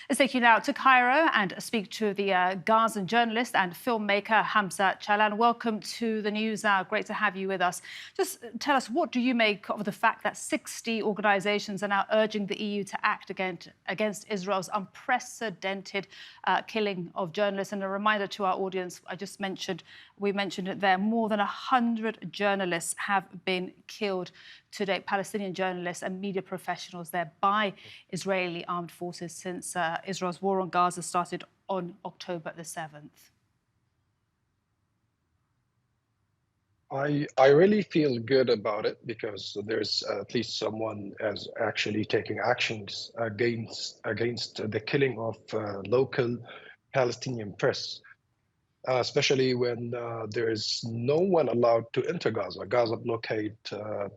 Let's take you now to Cairo and speak to the Gazan journalist and filmmaker Hamza Chalan. Welcome to the news now. Great to have you with us. Just tell us, what do you make of the fact that 60 organisations are now urging the EU to act against Israel's unprecedented killing of journalists? And a reminder to our audience, we mentioned it there, more than 100 journalists have been killed to date, Palestinian journalists and media professionals there by Israeli armed forces since Israel's war on Gaza started on October the 7th. I really feel good about it because there's at least someone as actually taking actions against the killing of local Palestinian press. Especially when there is no one allowed to enter Gaza. Gaza blockade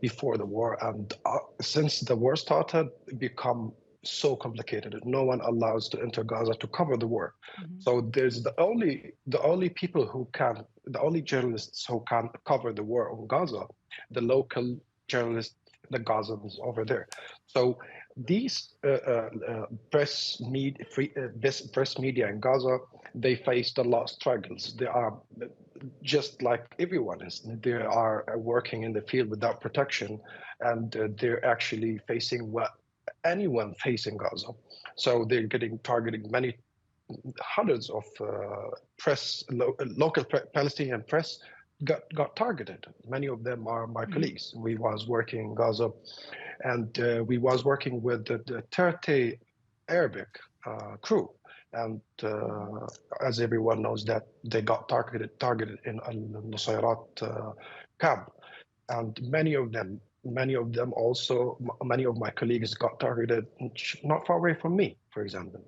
before the war, and since the war started, it become so complicated. No one allows to enter Gaza to cover the war. So there's the only people who can, the only journalists who can cover the war on Gaza, the local journalists, the Gazans over there. So these press media in Gaza, they faced a lot of struggles. They are just like everyone is. They are working in the field without protection, and they're actually facing what anyone facing Gaza. So they're getting targeted. Many hundreds of local Palestinian press got targeted. Many of them are my colleagues. We was working in Gaza, and we was working with the TRT Arabic crew. And as everyone knows, that they got targeted in al-Nusayrat camp, and many of my colleagues got targeted not far away from me, for example.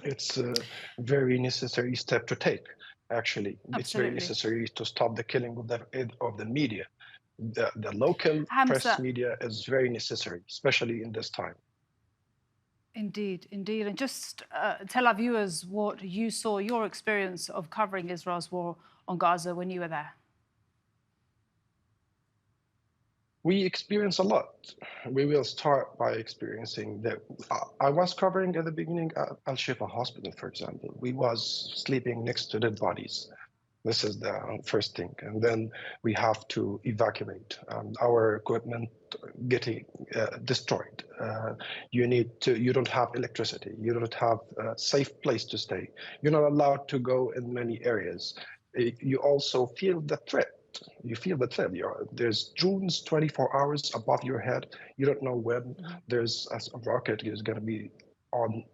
It's a very necessary step to take. Actually, Absolutely. It's very necessary to stop the killing of the media. The local Hamza, press media is very necessary, especially in this time. Indeed, indeed. And just tell our viewers what you saw, your experience of covering Israel's war on Gaza when you were there. We experience a lot. We will start by experiencing that. I was covering at the beginning Al-Shifa hospital, for example. We was sleeping next to dead bodies. This is the first thing. And then we have to evacuate. Our equipment getting destroyed. You don't have electricity. You don't have a safe place to stay. You're not allowed to go in many areas. You also feel the threat. You feel the threat. There's drones 24 hours above your head. You don't know when there's a rocket is going to be on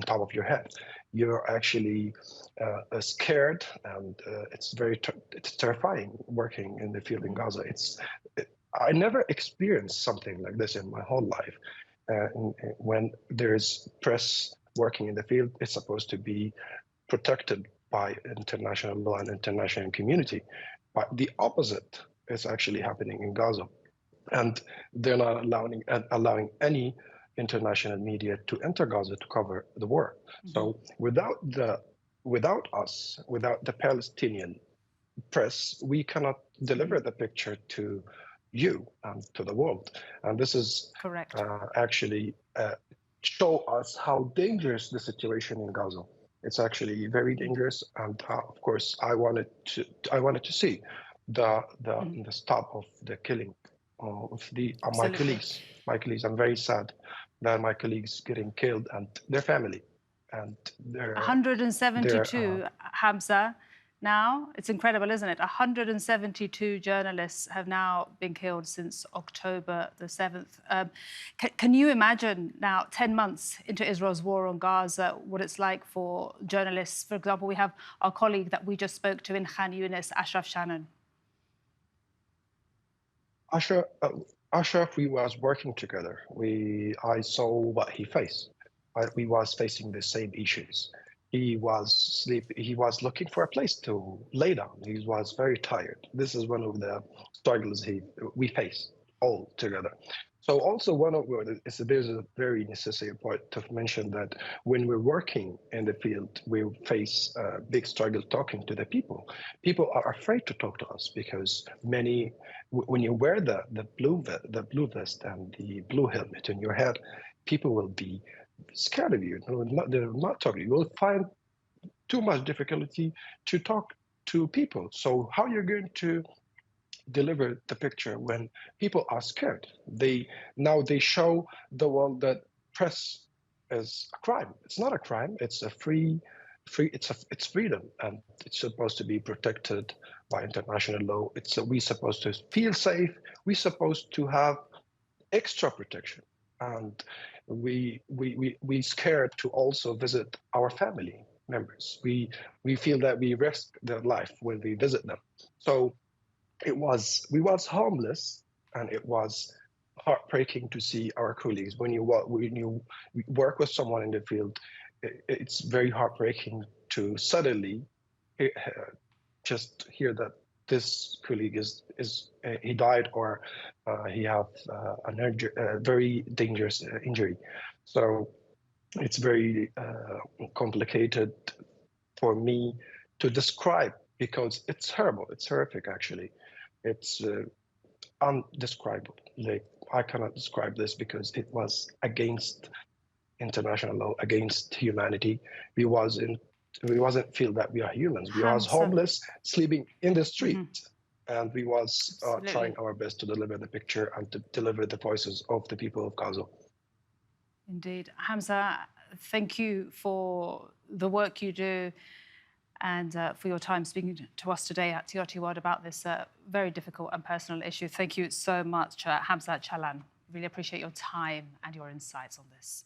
top of your head. You're actually scared, and it's terrifying working in the field in Gaza. I never experienced something like this in my whole life. When there's press working in the field, it's supposed to be protected by international law and international community. But the opposite is actually happening in Gaza, and they're not allowing any international media to enter Gaza to cover the war. So without us, without the Palestinian press, we cannot deliver the picture to you and to the world. And this is correct. Actually show us how dangerous the situation in Gaza. It's actually very dangerous, and of course, I wanted to see the stop of the killing of my colleagues. My colleagues. I'm very sad that my colleagues getting killed and their family, and their 172 Hamza. Now, it's incredible, isn't it? 172 journalists have now been killed since October the 7th. Can you imagine now, 10 months into Israel's war on Gaza, what it's like for journalists? For example, we have our colleague that we just spoke to in Khan Yunis, Ashraf Shannon. Ashraf, we was working together. I saw what he faced. We was facing the same issues. He was looking for a place to lay down. He was very tired. This is one of the struggles we face all together. So also there's a very necessary point to mention that when we're working in the field, we face a big struggle talking to the people. People are afraid to talk to us because when you wear the blue vest and the blue helmet in your head, people will be scared of you. They're not talking. You will find too much difficulty to talk to people. So how you're going to deliver the picture when people are scared? They show the world that press is a crime. It's not a crime. It's a it's freedom, and it's supposed to be protected by international law. We supposed to feel safe. We supposed to have extra protection, and we scared to also visit our family members. We feel that we risk their life when we visit them. So we was homeless, and it was heartbreaking to see our colleagues. When you work with someone in the field, it's very heartbreaking to suddenly just hear that this colleague is he died, or he have a very dangerous injury. So it's very complicated for me to describe, because it's horrible. It's horrific, actually. It's undescribable. Like, I cannot describe this because it was against international law, against humanity. We wasn't feel that we are humans. We was Hamza. homeless, sleeping in the street, and we was Absolutely. trying our best to deliver the picture and to deliver the voices of the people of Gaza. Indeed. Hamza, thank you for the work you do and for your time speaking to us today at TRT World about this very difficult and personal issue. Thank you so much, Hamza Chalan. Really appreciate your time and your insights on this.